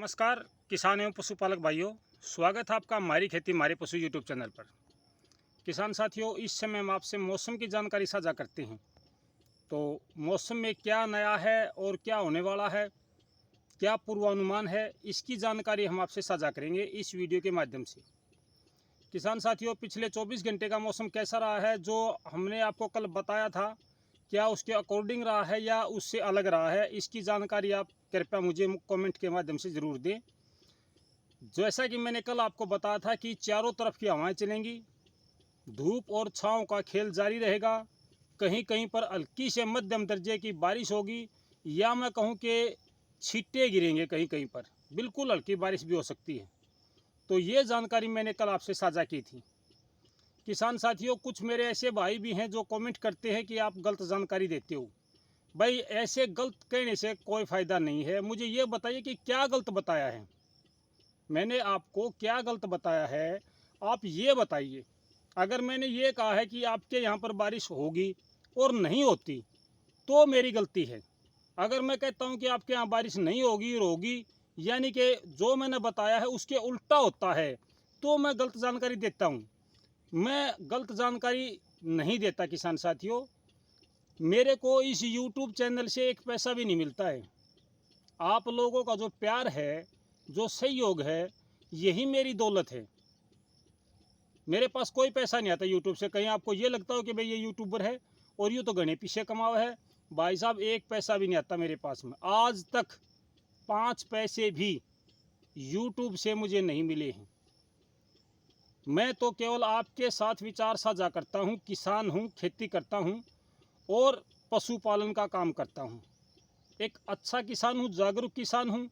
नमस्कार किसान एवं पशुपालक भाइयों, स्वागत है आपका हमारी खेती हमारे पशु यूट्यूब चैनल पर। किसान साथियों, इस समय हम आपसे मौसम की जानकारी साझा करते हैं। तो मौसम में क्या नया है और क्या होने वाला है, क्या पूर्वानुमान है, इसकी जानकारी हम आपसे साझा करेंगे इस वीडियो के माध्यम से। किसान साथियों, पिछले 24 घंटे का मौसम कैसा रहा है जो हमने आपको कल बताया था, क्या उसके अकॉर्डिंग रहा है या उससे अलग रहा है, इसकी जानकारी आप कृपया मुझे कमेंट के माध्यम से ज़रूर दें। जैसा कि मैंने कल आपको बताया था कि चारों तरफ की हवाएं चलेंगी, धूप और छांव का खेल जारी रहेगा, कहीं कहीं पर हल्की से मध्यम दर्जे की बारिश होगी या मैं कहूं कि छींटे गिरेंगे, कहीं कहीं पर बिल्कुल हल्की बारिश भी हो सकती है। तो ये जानकारी मैंने कल आपसे साझा की थी। किसान साथियों, कुछ मेरे ऐसे भाई भी हैं जो कमेंट करते हैं कि आप गलत जानकारी देते हो। भाई, ऐसे गलत कहने से कोई फ़ायदा नहीं है। मुझे ये बताइए कि क्या गलत बताया है, मैंने आपको क्या गलत बताया है, आप ये बताइए। अगर मैंने ये कहा है कि आपके यहाँ पर बारिश होगी और नहीं होती तो मेरी गलती है। अगर मैं कहता हूँ कि आपके यहाँ बारिश नहीं होगी और होगी, यानी कि जो मैंने बताया है उसके उल्टा होता है, तो मैं गलत जानकारी देता हूँ। मैं गलत जानकारी नहीं देता किसान साथियों। मेरे को इस YouTube चैनल से एक पैसा भी नहीं मिलता है। आप लोगों का जो प्यार है, जो सहयोग है, यही मेरी दौलत है। मेरे पास कोई पैसा नहीं आता यूट्यूब से। कहीं आपको ये लगता हो कि भाई ये यूट्यूबर है और यूँ तो घने पीछे कमावा है। भाई साहब, एक पैसा भी नहीं आता मेरे पास में। आज तक 5 पैसे भी यूट्यूब से मुझे नहीं मिले हैं। मैं तो केवल आपके साथ विचार साझा करता हूँ। किसान हूँ, खेती करता हूँ और पशुपालन का काम करता हूँ। एक अच्छा किसान हूँ, जागरूक किसान हूँ,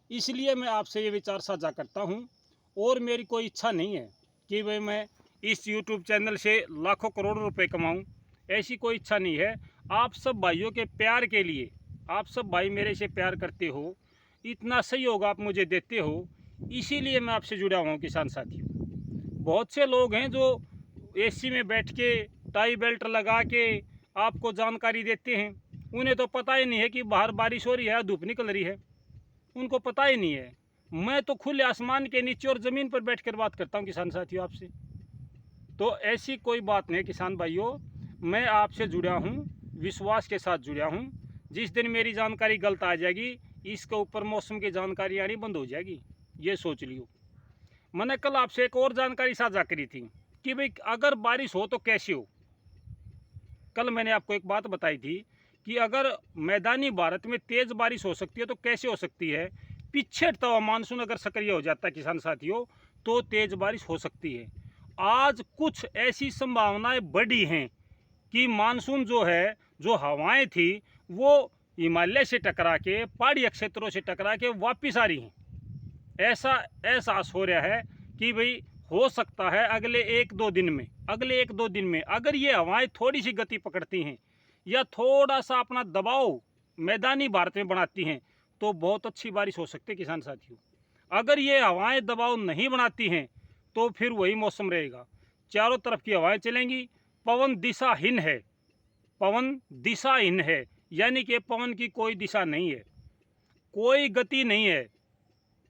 इसलिए मैं आपसे ये विचार साझा करता हूँ। और मेरी कोई इच्छा नहीं है कि भाई मैं इस YouTube चैनल से लाखों करोड़ों रुपए कमाऊँ, ऐसी कोई इच्छा नहीं है। आप सब भाइयों के प्यार के लिए, आप सब भाई मेरे से प्यार करते हो, इतना सहयोग आप मुझे देते हो, इसीलिए मैं आपसे जुड़ा हुआ हूँ किसान साथियों। बहुत से लोग हैं जो एसी में बैठ के टाई बेल्ट लगा के आपको जानकारी देते हैं। उन्हें तो पता ही नहीं है कि बाहर बारिश हो रही है, धूप निकल रही है, उनको पता ही नहीं है। मैं तो खुले आसमान के नीचे और ज़मीन पर बैठकर बात करता हूँ किसान साथियों आपसे। तो ऐसी कोई बात नहीं किसान भाइयों, मैं आपसे जुड़ा हूँ, विश्वास के साथ जुड़ा हूँ। जिस दिन मेरी जानकारी गलत आ जाएगी, इसके ऊपर मौसम की जानकारी आनी बंद हो जाएगी, ये सोच लियो। मैंने कल आपसे एक और जानकारी साझा करी थी कि भाई अगर बारिश हो तो कैसे हो। कल मैंने आपको एक बात बताई थी कि अगर मैदानी भारत में तेज़ बारिश हो सकती है तो कैसे हो सकती है। पीछे हटता हुआ मानसून अगर सक्रिय हो जाता है किसान साथियों, तो तेज़ बारिश हो सकती है। आज कुछ ऐसी संभावनाएं बढ़ी हैं कि मानसून जो है, जो हवाएं थी, वो हिमालय से टकरा के, पहाड़ी क्षेत्रों से टकरा के वापिस आ रही हैं। ऐसा एहसास हो रहा है कि भाई हो सकता है अगले 1-2 दिन में, अगर ये हवाएं थोड़ी सी गति पकड़ती हैं या थोड़ा सा अपना दबाव मैदानी भारत में बनाती हैं तो बहुत अच्छी बारिश हो सकती है किसान साथियों। अगर ये हवाएं दबाव नहीं बनाती हैं तो फिर वही मौसम रहेगा, चारों तरफ की हवाएं चलेंगी, पवन दिशाहीन है, पवन दिशाहीन है, यानी कि पवन की कोई दिशा नहीं है, कोई गति नहीं है,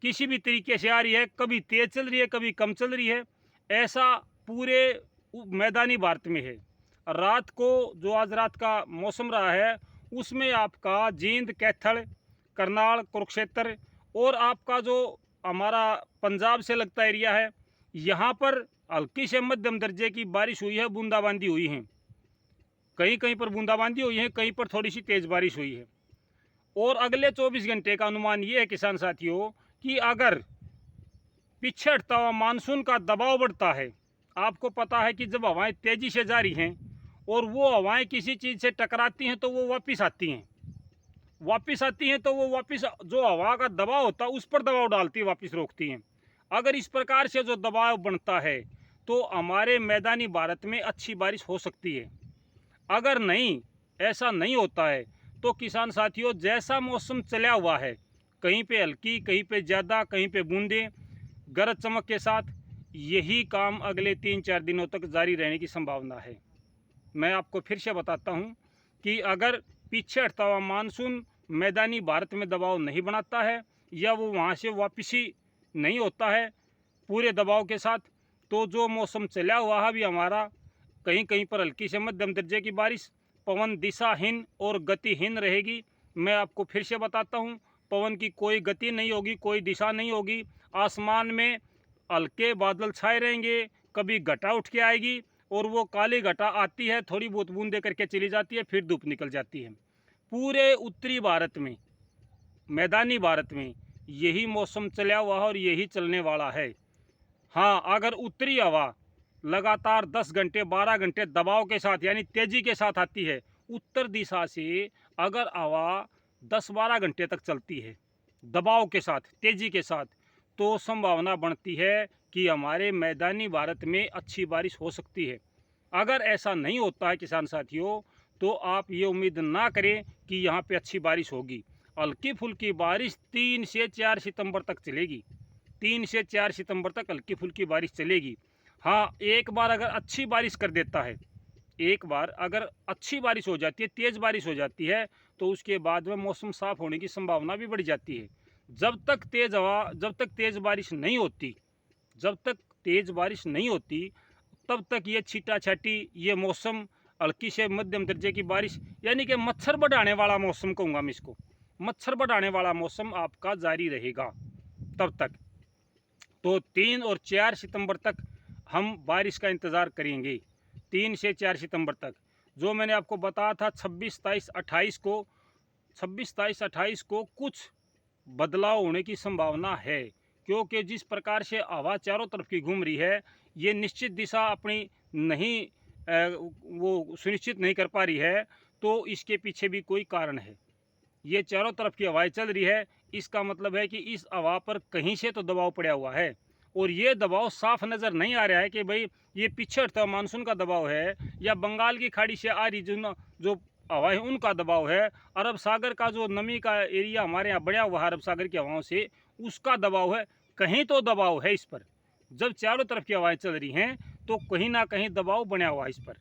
किसी भी तरीके से आ रही है, कभी तेज़ चल रही है, कभी कम चल रही है। ऐसा पूरे मैदानी भारत में है। रात को जो आज रात का मौसम रहा है उसमें आपका जींद, कैथल, करनाल, कुरुक्षेत्र और आपका जो हमारा पंजाब से लगता एरिया है, यहाँ पर हल्की से मध्यम दर्जे की बारिश हुई है, बूंदाबांदी हुई है। कहीं कहीं पर बूंदाबांदी हुई है, कहीं पर थोड़ी सी तेज़ बारिश हुई है। और अगले 24 घंटे का अनुमान ये है किसान साथियों कि अगर पीछे हटता हुआ मानसून का दबाव बढ़ता है, आपको पता है कि जब हवाएं तेज़ी से जा रही हैं और वो हवाएं किसी चीज़ से टकराती हैं तो वो वापस आती हैं, तो वो वापस जो हवा का दबाव होता है उस पर दबाव डालती है, वापस रोकती हैं। अगर इस प्रकार से जो दबाव बनता है तो हमारे मैदानी भारत में अच्छी बारिश हो सकती है। अगर नहीं, ऐसा नहीं होता है तो किसान साथियों, जैसा मौसम चला हुआ है, कहीं पे हल्की, कहीं पे ज़्यादा, कहीं पे बूंदें, गरज चमक के साथ, यही काम अगले 3-4 दिनों तक जारी रहने की संभावना है। मैं आपको फिर से बताता हूँ कि अगर पीछे हटता हुआ मानसून मैदानी भारत में दबाव नहीं बनाता है या वो वहाँ से वापसी नहीं होता है पूरे दबाव के साथ, तो जो मौसम चला हुआ है अभी हमारा, कहीं कहीं पर हल्की से मध्यम दर्जे की बारिश, पवन दिशाहीन और गतिहीन रहेगी। मैं आपको फिर से बताता हूँ, पवन की कोई गति नहीं होगी, कोई दिशा नहीं होगी। आसमान में हल्के बादल छाए रहेंगे, कभी घटा उठ के आएगी और वो काली घटा आती है, थोड़ी बहुत बूंदे करके चली जाती है, फिर धूप निकल जाती है। पूरे उत्तरी भारत में, मैदानी भारत में यही मौसम चला हुआ है और यही चलने वाला है। हाँ, अगर उत्तरी हवा लगातार 10 घंटे 12 घंटे दबाव के साथ यानी तेजी के साथ आती है, उत्तर दिशा से अगर हवा 10-12 घंटे तक चलती है दबाव के साथ, तेजी के साथ, तो संभावना बनती है कि हमारे मैदानी भारत में अच्छी बारिश हो सकती है। अगर ऐसा नहीं होता है किसान साथियों, तो आप ये उम्मीद ना करें कि यहाँ पे अच्छी बारिश होगी। हल्की फुल्की बारिश 3 से 4 सितंबर तक चलेगी। 3 से 4 सितंबर तक हल्की फुल्की बारिश चलेगी। हाँ, एक बार अगर अच्छी बारिश कर देता है, एक बार अगर अच्छी बारिश हो जाती है, तेज़ बारिश हो जाती है, तो उसके बाद में मौसम साफ़ होने की संभावना भी बढ़ जाती है। जब तक तेज़ बारिश नहीं होती, जब तक तेज़ बारिश नहीं होती, तब तक ये छीटा-छाटी, ये मौसम हल्की से मध्यम दर्जे की बारिश, यानी कि मच्छर बढ़ाने वाला मौसम कहूँगा मैं इसको, मच्छर बढ़ाने वाला मौसम आपका जारी रहेगा तब तक। तो 3 और 4 सितंबर तक हम बारिश का इंतज़ार करेंगे। 3 से 4 सितंबर तक जो मैंने आपको बताया था 26, 27, 28 को, 26, 27, 28 को कुछ बदलाव होने की संभावना है, क्योंकि जिस प्रकार से हवा चारों तरफ की घूम रही है, ये निश्चित दिशा अपनी नहीं वो सुनिश्चित नहीं कर पा रही है, तो इसके पीछे भी कोई कारण है। ये चारों तरफ की हवाएं चल रही है, इसका मतलब है कि इस हवा पर कहीं से तो दबाव पड़ा हुआ है, और ये दबाव साफ नज़र नहीं आ रहा है कि भाई ये पीछे हटता मानसून का दबाव है या बंगाल की खाड़ी से आ रही जो हवाएं उनका दबाव है, अरब सागर का जो नमी का एरिया हमारे यहाँ बढ़ा हुआ है अरब सागर की हवाओं से, उसका दबाव है। कहीं तो दबाव है इस पर। जब चारों तरफ की हवाएं चल रही हैं तो कहीं ना कहीं दबाव बना हुआ है इस पर,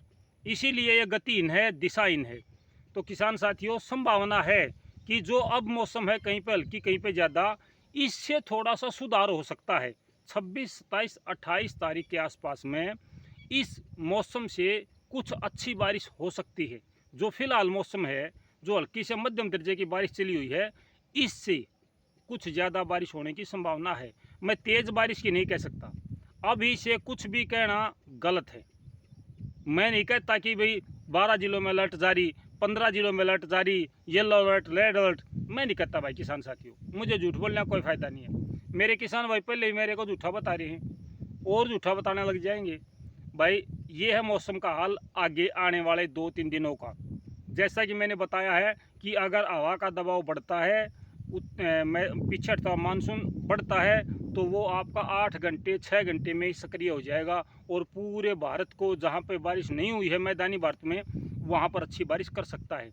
इसीलिए ये गतिहीन है, दिशाहीन है। तो किसान साथियों, संभावना है कि जो अब मौसम है कहीं पे हल्की कहीं पे ज़्यादा, इससे थोड़ा सा सुधार हो सकता है। 26, 27, 28 तारीख के आसपास में इस मौसम से कुछ अच्छी बारिश हो सकती है। जो फिलहाल मौसम है, जो हल्की से मध्यम दर्जे की बारिश चली हुई है, इससे कुछ ज़्यादा बारिश होने की संभावना है। मैं तेज़ बारिश की नहीं कह सकता, अभी से कुछ भी कहना गलत है। मैं नहीं कहता कि भाई 12 जिलों में अलर्ट जारी, 15 जिलों में अलर्ट जारी, येलो अलर्ट, रेड अलर्ट, मैं नहीं कहता भाई किसान साथियों, मुझे झूठ बोलने का कोई फ़ायदा नहीं है। मेरे किसान भाई पहले ही मेरे को झूठा बता रहे हैं और झूठा बताने लग जाएंगे। भाई ये है मौसम का हाल आगे आने वाले 2-3 दिनों का। जैसा कि मैंने बताया है कि अगर हवा का दबाव बढ़ता है, पीछे हटता मानसून बढ़ता है, तो वो आपका 8 घंटे 6 घंटे में ही सक्रिय हो जाएगा और पूरे भारत को, जहाँ पे बारिश नहीं हुई है मैदानी भारत में, वहाँ पर अच्छी बारिश कर सकता है।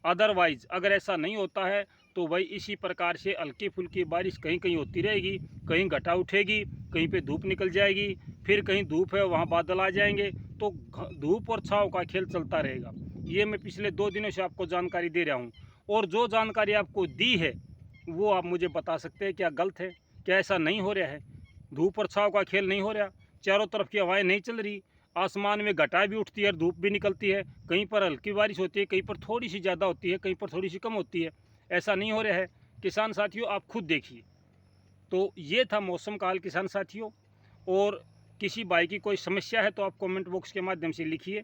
अदरवाइज़ अगर ऐसा नहीं होता है तो भाई इसी प्रकार से हल्की फुल्की बारिश कहीं कहीं होती रहेगी, कहीं घटा उठेगी, कहीं पे धूप निकल जाएगी, फिर कहीं धूप है वहाँ बादल आ जाएंगे, तो धूप और छाँव का खेल चलता रहेगा। ये मैं पिछले 2 दिनों से आपको जानकारी दे रहा हूँ, और जो जानकारी आपको दी है वो आप मुझे बता सकते हैं क्या गलत है, क्या ऐसा नहीं हो रहा है, धूप और छाँव का खेल नहीं हो रहा, चारों तरफ की हवाएँ नहीं चल रही, आसमान में घटाएं भी उठती है और धूप भी निकलती है, कहीं पर हल्की बारिश होती है, कहीं पर थोड़ी सी ज़्यादा होती है, कहीं पर थोड़ी सी कम होती है, ऐसा नहीं हो रहा है। किसान साथियों, आप खुद देखिए। तो ये था मौसम का हाल किसान साथियों, और किसी भाई की कोई समस्या है तो आप कमेंट बॉक्स के माध्यम से लिखिए।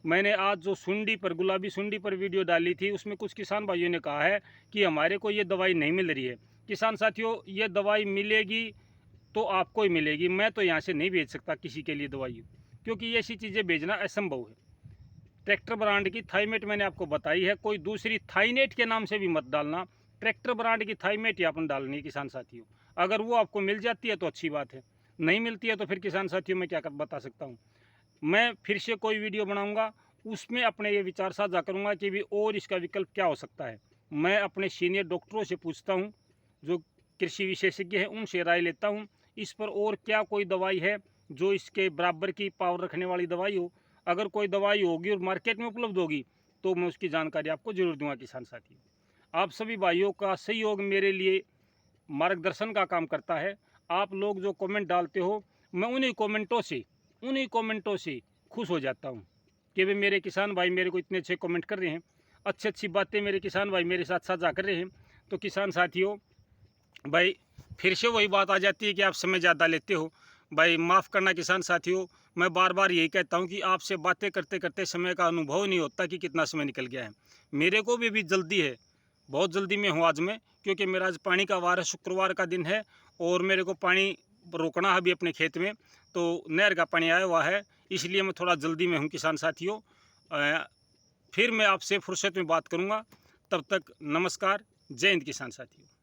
मैंने आज जो सुंडी पर, गुलाबी सुंडी पर वीडियो डाली थी, उसमें कुछ किसान भाइयों ने कहा है कि हमारे को ये दवाई नहीं मिल रही है। किसान साथियों, ये दवाई मिलेगी तो आपको ही मिलेगी, मैं तो यहाँ से नहीं भेज सकता किसी के लिए दवाई, क्योंकि ये ऐसी चीज़ें भेजना असंभव है। ट्रैक्टर ब्रांड की थाईमेट मैंने आपको बताई है, कोई दूसरी थाईनेट के नाम से भी मत डालना, ट्रैक्टर ब्रांड की थाईमेट ही आपने डालनी है किसान साथियों। अगर वो आपको मिल जाती है तो अच्छी बात है, नहीं मिलती है तो फिर किसान साथियों मैं क्या बता सकता हूँ। मैं फिर से कोई वीडियो बनाऊँगा, उसमें अपने ये विचार साझा करूँगा कि भी और इसका विकल्प क्या हो सकता है। मैं अपने सीनियर डॉक्टरों से पूछता हूँ, जो कृषि विशेषज्ञ हैं, उनसे राय लेता हूँ इस पर, और क्या कोई दवाई है जो इसके बराबर की पावर रखने वाली दवाई हो। अगर कोई दवाई होगी और मार्केट में उपलब्ध होगी तो मैं उसकी जानकारी आपको जरूर दूंगा किसान साथी। आप सभी भाइयों का सहयोग मेरे लिए मार्गदर्शन का काम करता है। आप लोग जो कमेंट डालते हो, मैं उन्हीं कमेंटों से खुश हो जाता हूँ कि भाई मेरे किसान भाई मेरे को इतने अच्छे कमेंट कर रहे हैं, अच्छी अच्छी बातें मेरे किसान भाई मेरे साथ साझा कर रहे हैं। तो किसान साथियों भाई, फिर से वही बात आ जाती है कि आप समय ज़्यादा लेते हो। भाई माफ़ करना किसान साथियों, मैं बार बार यही कहता हूँ कि आपसे बातें करते करते समय का अनुभव नहीं होता कि कितना समय निकल गया है। मेरे को भी जल्दी है, बहुत जल्दी में हूँ आज मैं, क्योंकि मेरा आज पानी का वार है, शुक्रवार का दिन है और मेरे को पानी रोकना है अभी अपने खेत में। तो नहर का पानी आया हुआ है, इसलिए मैं थोड़ा जल्दी में हूँ किसान साथियों। फिर मैं आपसे फुर्सत में बात करूँगा। तब तक नमस्कार, जय हिंद किसान साथियों।